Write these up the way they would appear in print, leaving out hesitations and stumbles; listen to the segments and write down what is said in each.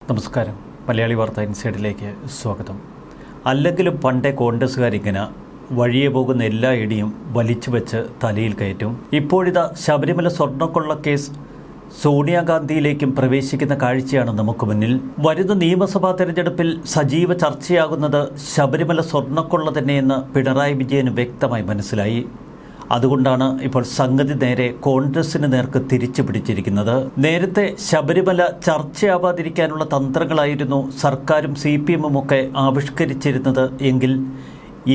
നമസ്കാരം. മലയാളി വാർത്ത ഇൻസൈഡിലേക്ക് സ്വാഗതം. അല്ലെങ്കിലും പണ്ടേ കോൺഗ്രസ്സുകാരിങ്ങനെ വഴിയെ പോകുന്ന എല്ലാ ഇടിയും വലിച്ചു വെച്ച് തലയിൽ കയറ്റും. ഇപ്പോഴിതാ ശബരിമല സ്വർണ്ണക്കൊള്ള കേസ് സോണിയാഗാന്ധിയിലേക്കും പ്രവേശിക്കുന്ന കാഴ്ചയാണ് നമുക്ക് മുന്നിൽ. വരുന്ന നിയമസഭാ തെരഞ്ഞെടുപ്പിൽ സജീവ ചർച്ചയാകുന്നത് ശബരിമല സ്വർണ്ണക്കൊള്ള തന്നെയെന്ന് പിണറായി വിജയന് വ്യക്തമായി മനസ്സിലായി. അതുകൊണ്ടാണ് ഇപ്പോൾ സംഗതി നേരെ കോൺഗ്രസിന് നേർക്ക് തിരിച്ചു പിടിച്ചിരിക്കുന്നത്. നേരത്തെ ശബരിമല ചർച്ചയാവാതിരിക്കാനുള്ള തന്ത്രങ്ങളായിരുന്നു സർക്കാരും CPM ഒക്കെ ആവിഷ്കരിച്ചിരുന്നത് എങ്കിൽ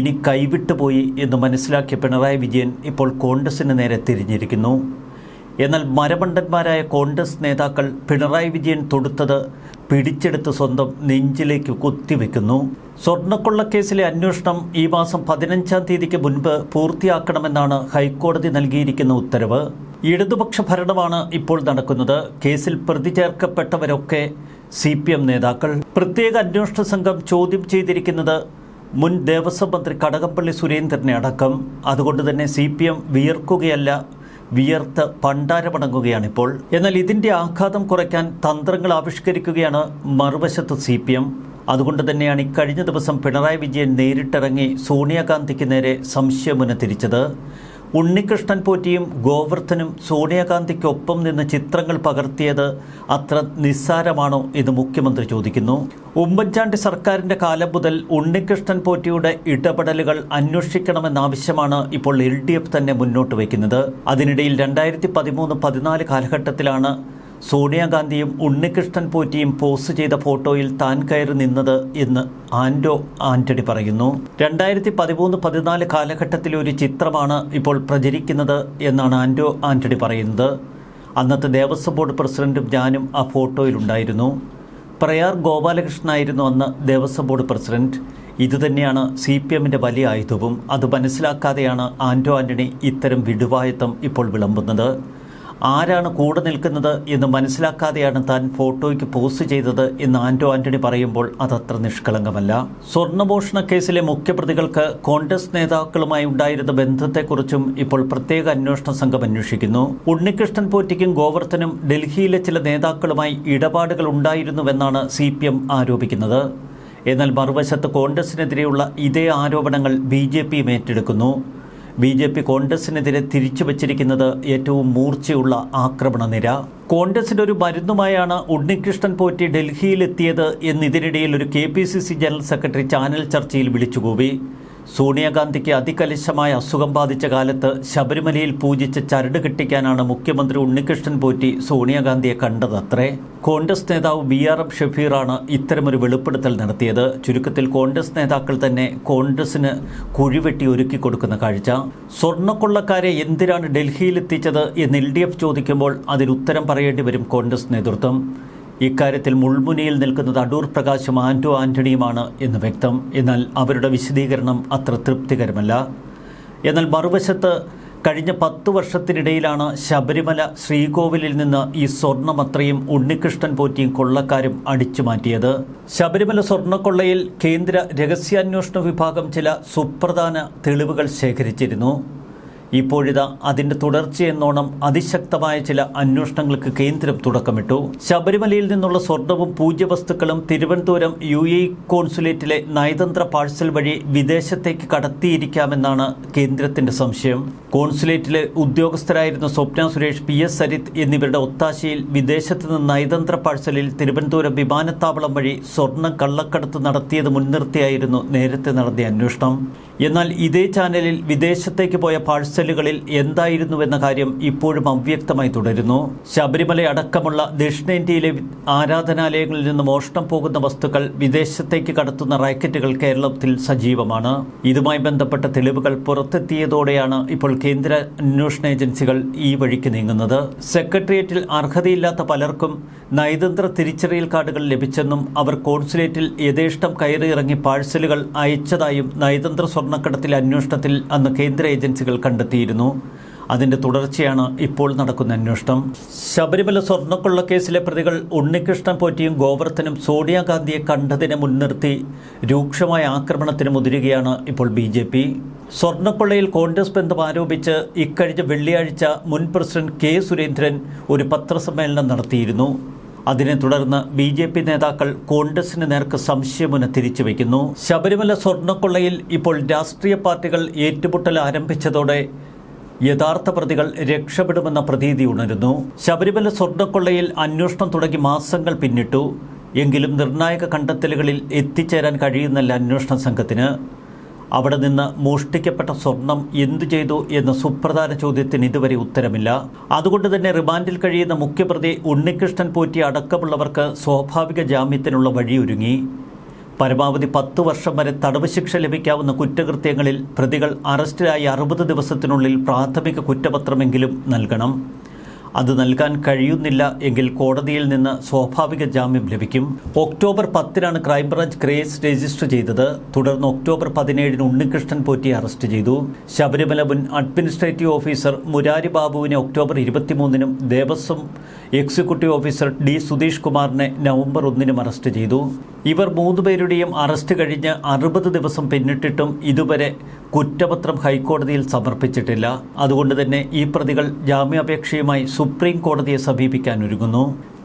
ഇനി കൈവിട്ടുപോയി എന്ന് മനസ്സിലാക്കിയ പിണറായി വിജയൻ ഇപ്പോൾ കോൺഗ്രസിന് നേരെ തിരിഞ്ഞിരിക്കുന്നു. എന്നാൽ മരമണ്ടന്മാരായ കോൺഗ്രസ് നേതാക്കൾ പിണറായി വിജയൻ തൊടുത്തത് പിടിച്ചെടുത്ത് സ്വന്തം നെഞ്ചിലേക്ക് കുത്തിവെക്കുന്നു. സ്വർണ്ണക്കൊള്ളക്കേസിലെ അന്വേഷണം ഈ മാസം 15-ാം തീയതിക്ക് മുൻപ് പൂർത്തിയാക്കണമെന്നാണ് ഹൈക്കോടതി നൽകിയിരിക്കുന്ന ഉത്തരവ്. ഇടതുപക്ഷ ഭരണമാണ് ഇപ്പോൾ നടക്കുന്നത്. കേസിൽ പ്രതി ചേർക്കപ്പെട്ടവരൊക്കെ CPM നേതാക്കൾ. പ്രത്യേക അന്വേഷണ സംഘം ചോദ്യം ചെയ്തിരിക്കുന്നത് മുൻ ദേവസ്വം മന്ത്രി കടകംപള്ളി സുരേന്ദ്രനെ അടക്കം. അതുകൊണ്ട് തന്നെ CPM വിയർക്കുകയല്ല, വിയർത്ത് പണ്ടാരമടങ്ങുകയാണിപ്പോൾ. എന്നാൽ ഇതിൻ്റെ ആഘാതം കുറയ്ക്കാൻ തന്ത്രങ്ങൾ ആവിഷ്കരിക്കുകയാണ് മറുവശത്ത് CPM. അതുകൊണ്ട് തന്നെയാണ് ഇക്കഴിഞ്ഞ ദിവസം പിണറായി വിജയൻ നേരിട്ടിറങ്ങി സോണിയാഗാന്ധിക്ക് നേരെ സംശയമുന തിരിച്ചത്. ഉണ്ണികൃഷ്ണൻ പോറ്റിയും ഗോവർദ്ധനും സോണിയാഗാന്ധിക്കൊപ്പം നിന്ന് ചിത്രങ്ങൾ പകർത്തിയത് അത്ര നിസ്സാരമാണോ എന്ന് മുഖ്യമന്ത്രി ചോദിക്കുന്നു. ഉമ്മൻചാണ്ടി സർക്കാരിൻ്റെ കാലം മുതൽ ഉണ്ണികൃഷ്ണൻ പോറ്റിയുടെ ഇടപെടലുകൾ അന്വേഷിക്കണമെന്നാവശ്യമാണ് ഇപ്പോൾ LDF തന്നെ മുന്നോട്ട് വയ്ക്കുന്നത്. അതിനിടയിൽ 2013-14 കാലഘട്ടത്തിലാണ് സോണിയാഗാന്ധിയും ഉണ്ണികൃഷ്ണൻ പോറ്റിയും പോസ്റ്റ് ചെയ്ത ഫോട്ടോയിൽ താൻ കയറി നിന്നത് എന്ന് ആന്റണി പറയുന്നു. 2013-14 കാലഘട്ടത്തിലെ ഒരു ചിത്രമാണ് ഇപ്പോൾ പ്രചരിക്കുന്നത് എന്നാണ് ആന്റണി പറയുന്നത്. അന്നത്തെ ദേവസ്വം ബോർഡ് പ്രസിഡന്റും ഞാനും ആ ഫോട്ടോയിലുണ്ടായിരുന്നു. പ്രയാർ ഗോപാലകൃഷ്ണനായിരുന്നു അന്ന് ദേവസ്വം ബോർഡ് പ്രസിഡന്റ്. ഇതുതന്നെയാണ് CPMൻ്റെ വലിയ ആയുധവും. അത് മനസ്സിലാക്കാതെയാണ് ആന്റണി ഇത്തരം വിടുവായത്തം ഇപ്പോൾ വിളമ്പുന്നത്. ആരാണ് കൂടെ നിൽക്കുന്നത് എന്ന് മനസ്സിലാക്കാതെയാണ് താൻ ഫോട്ടോയ്ക്ക് പോസ്റ്റ് ചെയ്തത് എന്ന് ആന്റണി പറയുമ്പോൾ അതത്ര നിഷ്കളങ്കമല്ല. സ്വർണ്ണമോഷണ കേസിലെ മുഖ്യപ്രതികൾക്ക് കോൺഗ്രസ് നേതാക്കളുമായി ഉണ്ടായിരുന്ന ബന്ധത്തെക്കുറിച്ചും ഇപ്പോൾ പ്രത്യേക അന്വേഷണ സംഘം അന്വേഷിക്കുന്നു. ഉണ്ണികൃഷ്ണൻ പോറ്റിക്കും ഗോവർദ്ധനും ഡൽഹിയിലെ ചില നേതാക്കളുമായി ഇടപാടുകൾ ഉണ്ടായിരുന്നുവെന്നാണ് CPM ആരോപിക്കുന്നത്. എന്നാൽ മറുവശത്ത് കോൺഗ്രസിനെതിരെയുള്ള ഇതേ ആരോപണങ്ങൾ BJPയും ഏറ്റെടുക്കുന്നു. BJP കോൺഗ്രസിനെതിരെ തിരിച്ചു വച്ചിരിക്കുന്നത് ഏറ്റവും മൂർച്ചയുള്ള ആക്രമണ നിര. കോൺഗ്രസിൻ്റെ ഒരു മരുന്നുമായാണ് ഉണ്ണികൃഷ്ണൻ പോറ്റി ഡൽഹിയിലെത്തിയത് എന്നിതിനിടയിൽ ഒരു KPCC ജനറൽ സെക്രട്ടറി ചാനൽ ചർച്ചയിൽ വിളിച്ചുകൂവി. സോണിയാഗാന്ധിക്ക് അതികലുഷമായ അസുഖം ബാധിച്ച കാലത്ത് ശബരിമലയിൽ പൂജിച്ച് ചരട് കെട്ടിക്കാനാണ് മുഖ്യമന്ത്രി ഉണ്ണികൃഷ്ണൻ പോറ്റി സോണിയാഗാന്ധിയെ കണ്ടതത്രേ. കോൺഗ്രസ് നേതാവ് BRM ഷഫീറാണ് ഇത്തരമൊരു വെളിപ്പെടുത്തൽ നടത്തിയത്. ചുരുക്കത്തിൽ കോൺഗ്രസ് നേതാക്കൾ തന്നെ കോൺഗ്രസിന് കുഴിവെട്ടി ഒരുക്കി കൊടുക്കുന്ന കാഴ്ച. സ്വർണ്ണക്കൊള്ളക്കാരെ എന്തിനാണ് ഡൽഹിയിലെത്തിച്ചത് എന്ന് LDF ചോദിക്കുമ്പോൾ അതിനുത്തരം പറയേണ്ടി വരും കോൺഗ്രസ് നേതൃത്വം. ഇക്കാര്യത്തിൽ മുൾമുനയിൽ നിൽക്കുന്നത് അടൂർ പ്രകാശും ആന്റണിയുമാണ് എന്ന് വ്യക്തം. എന്നാൽ അവരുടെ വിശദീകരണം അത്ര തൃപ്തികരമല്ല. എന്നാൽ മറുവശത്ത് കഴിഞ്ഞ 10 വർഷത്തിനിടയിലാണ് ശബരിമല ശ്രീകോവിലിൽ നിന്ന് ഈ സ്വർണ്ണമത്രയും ഉണ്ണികൃഷ്ണൻ പോറ്റിയും കൊള്ളക്കാരും അടിച്ചു മാറ്റിയത്. ശബരിമല സ്വർണ്ണക്കൊള്ളയിൽ കേന്ദ്ര രഹസ്യാന്വേഷണ വിഭാഗം ചില സുപ്രധാന തെളിവുകൾ ശേഖരിച്ചിരുന്നു. ഇപ്പോഴിതാ അതിൻ്റെ തുടർച്ചയെന്നോണം അതിശക്തമായ ചില അന്വേഷണങ്ങൾക്ക് കേന്ദ്രം തുടക്കമിട്ടു. ശബരിമലയിൽ നിന്നുള്ള സ്വർണവും പൂജ്യവസ്തുക്കളും തിരുവനന്തപുരം UAE കോൺസുലേറ്റിലെ നയതന്ത്ര പാഴ്സൽ വഴി വിദേശത്തേക്ക് കടത്തിയിരിക്കാമെന്നാണ് കേന്ദ്രത്തിൻ്റെ സംശയം. കോൺസുലേറ്റിലെ ഉദ്യോഗസ്ഥരായിരുന്ന സ്വപ്ന സുരേഷ്, PS സരിത് എന്നിവരുടെ ഒത്താശയിൽ വിദേശത്ത് നിന്ന് നയതന്ത്ര പാഴ്സലിൽ തിരുവനന്തപുരം വിമാനത്താവളം വഴി സ്വർണം കള്ളക്കടത്ത് നടത്തിയത് മുൻനിർത്തിയായിരുന്നു നേരത്തെ നടത്തിയ അന്വേഷണം. എന്നാൽ ഇതേ ചാനലിൽ വിദേശത്തേക്ക് പോയ പാഴ്സലുകളിൽ എന്തായിരുന്നുവെന്ന കാര്യം ഇപ്പോഴും അവ്യക്തമായി തുടരുന്നു. ശബരിമല അടക്കമുള്ള ദക്ഷിണേന്ത്യയിലെ ആരാധനാലയങ്ങളിൽ നിന്ന് മോഷണം പോകുന്ന വസ്തുക്കൾ വിദേശത്തേക്ക് കടത്തുന്ന റാക്കറ്റുകൾ കേരളത്തിൽ സജീവമാണ്. ഇതുമായി ബന്ധപ്പെട്ട തെളിവുകൾ പുറത്തെത്തിയതോടെയാണ് ഇപ്പോൾ കേന്ദ്ര അന്വേഷണ ഏജൻസികൾ ഈ വഴിക്ക് നീങ്ങുന്നത്. സെക്രട്ടേറിയറ്റിൽ അർഹതയില്ലാത്ത പലർക്കും നയതന്ത്ര തിരിച്ചറിയൽ കാർഡുകൾ ലഭിച്ചെന്നും അവർ കോൺസുലേറ്റിൽ യഥേഷ്ടം കയറിയിറങ്ങി പാഴ്സലുകൾ അയച്ചതായും നയതന്ത്ര സ്വർണ്ണക്കടത്തിലെ അന്വേഷണത്തിൽ അന്ന് കേന്ദ്ര ഏജൻസികൾ കണ്ടെത്തിയിരുന്നു. അതിൻ്റെ തുടർച്ചയാണ് ഇപ്പോൾ നടക്കുന്ന അന്വേഷണം. ശബരിമല സ്വർണ്ണക്കൊള്ളക്കേസിലെ പ്രതികൾ ഉണ്ണികൃഷ്ണൻ പോറ്റിയും ഗോവർദ്ധനും സോണിയാഗാന്ധിയെ കണ്ടതിനെ മുൻനിർത്തി രൂക്ഷമായ ആക്രമണത്തിന് മുതിരുകയാണ് ഇപ്പോൾ BJP. സ്വർണ്ണക്കൊള്ളയിൽ കോൺഗ്രസ് ബന്ധം ആരോപിച്ച് ഇക്കഴിഞ്ഞ വെള്ളിയാഴ്ച മുൻ പ്രസിഡന്റ് K. സുരേന്ദ്രൻ ഒരു പത്രസമ്മേളനം നടത്തിയിരുന്നു. അതിനെ തുടർന്ന് BJP നേതാക്കൾ കോൺഗ്രസിന് നേർക്ക് സംശയമുന തിരിച്ചുവെക്കുന്നു. ശബരിമല സ്വർണ്ണക്കൊള്ളയിൽ ഇപ്പോൾ രാഷ്ട്രീയ പാർട്ടികൾ ഏറ്റുമുട്ടൽ ആരംഭിച്ചതോടെ യഥാർത്ഥ പ്രതികൾ രക്ഷപ്പെടുമെന്ന പ്രതീതി ഉണരുന്നു. ശബരിമല സ്വർണ്ണക്കൊള്ളയിൽ അന്വേഷണം തുടങ്ങി മാസങ്ങൾ പിന്നിട്ടു. എങ്കിലും നിർണായക കണ്ടെത്തലുകളിൽ എത്തിച്ചേരാൻ കഴിയുന്നില്ല അന്വേഷണ സംഘത്തിന്. അവിടെ നിന്ന് മോഷ്ടിക്കപ്പെട്ട സ്വർണം എന്തു ചെയ്തു എന്ന സുപ്രധാന ചോദ്യത്തിന് ഇതുവരെ ഉത്തരമില്ല. അതുകൊണ്ട് തന്നെ റിമാൻഡിൽ കഴിയുന്ന മുഖ്യപ്രതി ഉണ്ണികൃഷ്ണൻ പോറ്റി അടക്കമുള്ളവർക്ക് സ്വാഭാവിക ജാമ്യത്തിനുള്ള വഴിയൊരുങ്ങി. പരമാവധി 10 വർഷം വരെ തടവ് ശിക്ഷ ലഭിക്കാവുന്ന കുറ്റകൃത്യങ്ങളിൽ പ്രതികൾ അറസ്റ്റിലായി 60 ദിവസത്തിനുള്ളിൽ പ്രാഥമിക കുറ്റപത്രമെങ്കിലും നൽകണം. അത് നൽകാൻ കഴിയുന്നില്ല എങ്കിൽ കോടതിയിൽ നിന്ന് സ്വാഭാവിക ജാമ്യം ലഭിക്കും. ഒക്ടോബർ 10 ക്രൈംബ്രാഞ്ച് കേസ് രജിസ്റ്റർ ചെയ്തത്. തുടർന്ന് ഒക്ടോബർ 17 ഉണ്ണികൃഷ്ണൻ പോറ്റിയെ അറസ്റ്റ് ചെയ്തു. ശബരിമല മുൻ അഡ്മിനിസ്ട്രേറ്റീവ് ഓഫീസർ മുരാരി ബാബുവിനെ October 23 Devaswom executive officer D. Sudheesh കുമാറിനെ നവംബർ 1 അറസ്റ്റ് ചെയ്തു. ഇവർ 3 പേരുടെയും അറസ്റ്റ് കഴിഞ്ഞ് 60 ദിവസം പിന്നിട്ടിട്ടും ഇതുവരെ കുറ്റപത്രം ഹൈക്കോടതിയിൽ സമർപ്പിച്ചിട്ടില്ല. അതുകൊണ്ട് തന്നെ ഈ പ്രതികൾ ജാമ്യാപേക്ഷയുമായി സുപ്രീം കോടതിയെ സമീപിക്കാൻ ഒരുങ്ങുന്നു.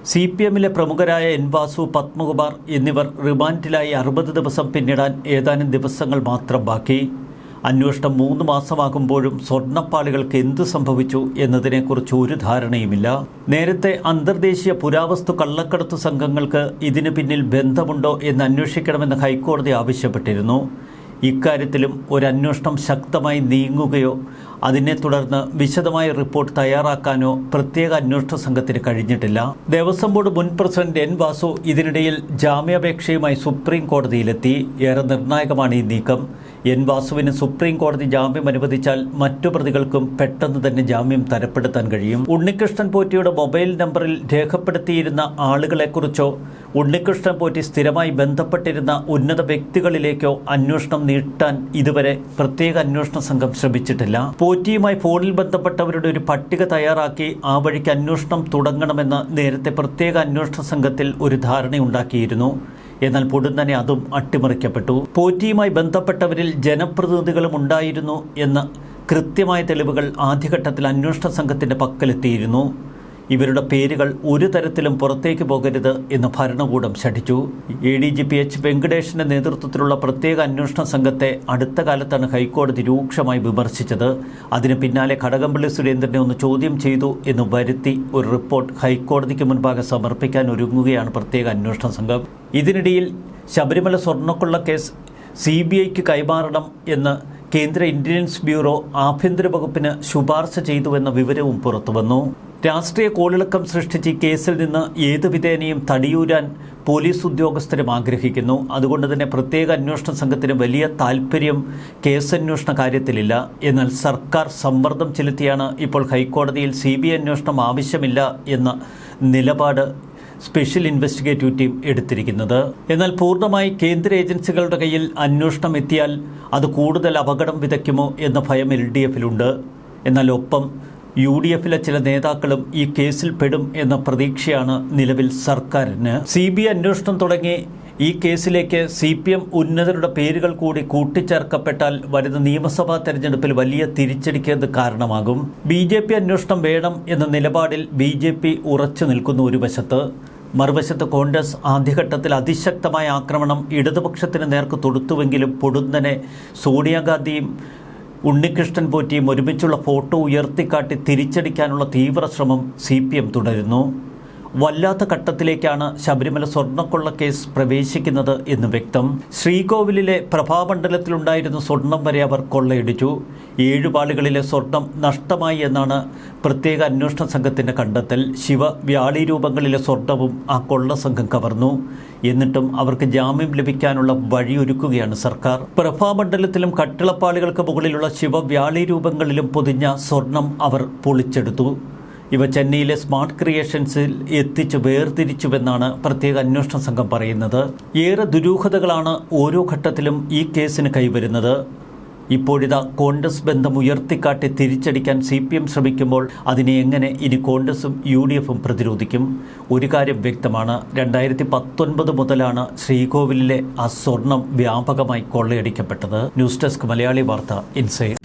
CPMലെ പ്രമുഖരായ N. വാസു, പത്മകുമാർ എന്നിവർ റിമാൻഡിലായി 60 ദിവസം പിന്നിടാൻ ഏതാനും ദിവസങ്ങൾ മാത്രം ബാക്കി. അന്വേഷണം 3 മാസമാകുമ്പോഴും സ്വർണ്ണപ്പാളികൾക്ക് എന്തു സംഭവിച്ചു എന്നതിനെക്കുറിച്ച് ഒരു ധാരണയുമില്ല. നേരത്തെ അന്തർദേശീയ പുരാവസ്തു കള്ളക്കടത്ത് സംഘങ്ങൾക്ക് ഇതിന് പിന്നിൽ ബന്ധമുണ്ടോ എന്ന് അന്വേഷിക്കണമെന്ന് ഹൈക്കോടതി ആവശ്യപ്പെട്ടിരുന്നു. ഇക്കാര്യത്തിലും ഒരു അന്വേഷണം ശക്തമായി നീങ്ങുകയോ അതിനെ തുടർന്ന് വിശദമായ റിപ്പോർട്ട് തയ്യാറാക്കാനോ പ്രത്യേക അന്വേഷണ സംഘത്തിന് കഴിഞ്ഞിട്ടില്ല. ദേവസ്വം ബോർഡ് മുൻ പ്രസിഡന്റ് N. വാസു ഇതിനിടയിൽ ജാമ്യാപേക്ഷയുമായി സുപ്രീം കോടതിയിലെത്തി. ഏറെ നിർണായകമാണ് ഈ നീക്കം. N. വാസുവിന് സുപ്രീം കോടതി ജാമ്യം അനുവദിച്ചാൽ മറ്റു പ്രതികൾക്കും പെട്ടെന്ന് തന്നെ ജാമ്യം തരപ്പെടുത്താൻ കഴിയും. ഉണ്ണികൃഷ്ണൻ പോറ്റിയുടെ മൊബൈൽ നമ്പറിൽ രേഖപ്പെടുത്തിയിരുന്ന ആളുകളെക്കുറിച്ചോ ഉണ്ണികൃഷ്ണൻ പോറ്റി സ്ഥിരമായി ബന്ധപ്പെട്ടിരുന്ന ഉന്നത വ്യക്തികളിലേക്കോ അന്വേഷണം നീട്ടാൻ ഇതുവരെ പ്രത്യേക അന്വേഷണ സംഘം ശ്രമിച്ചിട്ടില്ല. പോറ്റിയുമായി ഫോണിൽ ബന്ധപ്പെട്ടവരുടെ ഒരു പട്ടിക തയ്യാറാക്കി ആ വഴിക്ക് അന്വേഷണം തുടങ്ങണമെന്ന് നേരത്തെ പ്രത്യേക അന്വേഷണ സംഘത്തിൽ ഒരു ധാരണയുണ്ടാക്കിയിരുന്നു. എന്നാൽ പൊടുന്നനെ അതും അട്ടിമറിക്കപ്പെട്ടു. പോറ്റിയുമായി ബന്ധപ്പെട്ടവരിൽ ജനപ്രതിനിധികളും ഉണ്ടായിരുന്നു എന്ന കൃത്യമായ തെളിവുകൾ ആദ്യഘട്ടത്തിൽ അന്വേഷണ സംഘത്തിൻ്റെ പക്കലെത്തിയിരുന്നു. ഇവരുടെ പേരുകൾ ഒരു തരത്തിലും പുറത്തേക്ക് പോകരുത് എന്ന് ഭരണകൂടം ശഠിച്ചു. ADGP H. വെങ്കടേഷിന്റെ നേതൃത്വത്തിലുള്ള പ്രത്യേക അന്വേഷണ സംഘത്തെ അടുത്ത കാലത്താണ് ഹൈക്കോടതി രൂക്ഷമായി വിമർശിച്ചത്. അതിന് പിന്നാലെ കടകംപള്ളി സുരേന്ദ്രനെ ഒന്ന് ചോദ്യം ചെയ്തു എന്ന് വരുത്തി ഒരു റിപ്പോർട്ട് ഹൈക്കോടതിക്ക് മുൻപാകെ സമർപ്പിക്കാൻ ഒരുങ്ങുകയാണ് പ്രത്യേക അന്വേഷണ സംഘം. ഇതിനിടയിൽ ശബരിമല സ്വർണ്ണക്കൊള്ള കേസ് CBIക്ക് കൈമാറണം എന്ന് കേന്ദ്ര ഇന്റലിജൻസ് ബ്യൂറോ ആഭ്യന്തര വകുപ്പിന് ശുപാർശ ചെയ്തുവെന്ന വിവരവും പുറത്തുവന്നു. രാഷ്ട്രീയ കോളിളക്കം സൃഷ്ടിച്ച് ഈ കേസിൽ നിന്ന് ഏതു വിധേനയും തടിയൂരാൻ പോലീസ് ഉദ്യോഗസ്ഥരും ആഗ്രഹിക്കുന്നു. അതുകൊണ്ട് തന്നെ പ്രത്യേക അന്വേഷണ സംഘത്തിന് വലിയ താൽപ്പര്യം കേസന്വേഷണ കാര്യത്തിലില്ല. എന്നാൽ സർക്കാർ സമ്മർദ്ദം ചെലുത്തിയാണ് ഇപ്പോൾ ഹൈക്കോടതിയിൽ CBI അന്വേഷണം ആവശ്യമില്ല എന്ന നിലപാട് സ്പെഷ്യൽ ഇൻവെസ്റ്റിഗേറ്റീവ് ടീം എടുത്തിരിക്കുന്നത്. എന്നാൽ പൂർണ്ണമായി കേന്ദ്ര ഏജൻസികളുടെ കയ്യിൽ അന്വേഷണം എത്തിയാൽ അത് കൂടുതൽ അപകടം വിതയ്ക്കുമോ എന്ന ഭയം LDFിലുണ്ട്. എന്നാൽ ഒപ്പം UDFിലെ ചില നേതാക്കളും ഈ കേസിൽ പെടും എന്ന പ്രതീക്ഷയാണ് നിലവിൽ സർക്കാരിന്. CBI അന്വേഷണം തുടങ്ങി ഈ കേസിലേക്ക് CPM ഉന്നതരുടെ പേരുകൾ കൂടി കൂട്ടിച്ചേർക്കപ്പെട്ടാൽ വരുന്ന നിയമസഭാ തെരഞ്ഞെടുപ്പിൽ വലിയ തിരിച്ചടിക്ക് കാരണമാകും. BJP അന്വേഷണം വേണം എന്ന നിലപാടിൽ BJP ഉറച്ചു നിൽക്കുന്ന ഒരു വശത്ത്, മറുവശത്ത് കോൺഗ്രസ് ആദ്യഘട്ടത്തിൽ അതിശക്തമായ ആക്രമണം ഇടതുപക്ഷത്തിന് നേർക്ക് തൊടുത്തുവെങ്കിലും പൊടുന്നനെ സോണിയാഗാന്ധിയും ഉണ്ണികൃഷ്ണൻ പോറ്റിയും ഒരുമിച്ചുള്ള ഫോട്ടോ ഉയർത്തിക്കാട്ടി തിരിച്ചടിക്കാനുള്ള തീവ്ര ശ്രമം CPM തുടരുന്നു. വല്ലാത്ത ഘട്ടത്തിലേക്കാണ് ശബരിമല സ്വർണ്ണക്കൊള്ള കേസ് പ്രവേശിക്കുന്നത് എന്ന് വ്യക്തം. ശ്രീകോവിലിലെ പ്രഭാമണ്ഡലത്തിലുണ്ടായിരുന്ന സ്വർണം വരെ അവർ കൊള്ളയടിച്ചു. 7 പാളികളിലെ സ്വർണം നഷ്ടമായി എന്നാണ് പ്രത്യേക അന്വേഷണ സംഘത്തിൻ്റെ കണ്ടെത്തൽ. വ്യാളി രൂപങ്ങളിലെ സ്വർണവും ആ കൊള്ള സംഘം കവർന്നു. എന്നിട്ടും അവർക്ക് ജാമ്യം ലഭിക്കാനുള്ള വഴിയൊരുക്കുകയാണ് സർക്കാർ. പ്രഭാമണ്ഡലത്തിലും കട്ടിളപ്പാളികൾക്ക് മുകളിലുള്ള വ്യാളി രൂപങ്ങളിലും പൊതിഞ്ഞ സ്വർണം അവർ പൊളിച്ചെടുത്തു. ഇവ ചെന്നൈയിലെ സ്മാർട്ട് ക്രിയേഷൻസിൽ എത്തിച്ച് വേർതിരിച്ചുവെന്നാണ് പ്രത്യേക അന്വേഷണ സംഘം പറയുന്നത്. ഏറെ ദുരൂഹതകളാണ് ഓരോ ഘട്ടത്തിലും ഈ കേസിന് കൈവരുന്നത്. ഇപ്പോഴിതാ കോൺഗ്രസ് ബന്ധം ഉയർത്തിക്കാട്ടി തിരിച്ചടിക്കാൻ CPM ശ്രമിക്കുമ്പോൾ അതിനെ എങ്ങനെ ഇനി കോൺഗ്രസും UDFും പ്രതിരോധിക്കും? ഒരു കാര്യം വ്യക്തമാണ്, 2019 മുതലാണ് ശ്രീകോവിലിലെ ആ സ്വർണം വ്യാപകമായി കൊള്ളയടിക്കപ്പെട്ടത്. ന്യൂസ് ഡെസ്ക് മലയാളി വാർത്ത ഇൻസൈഡ്.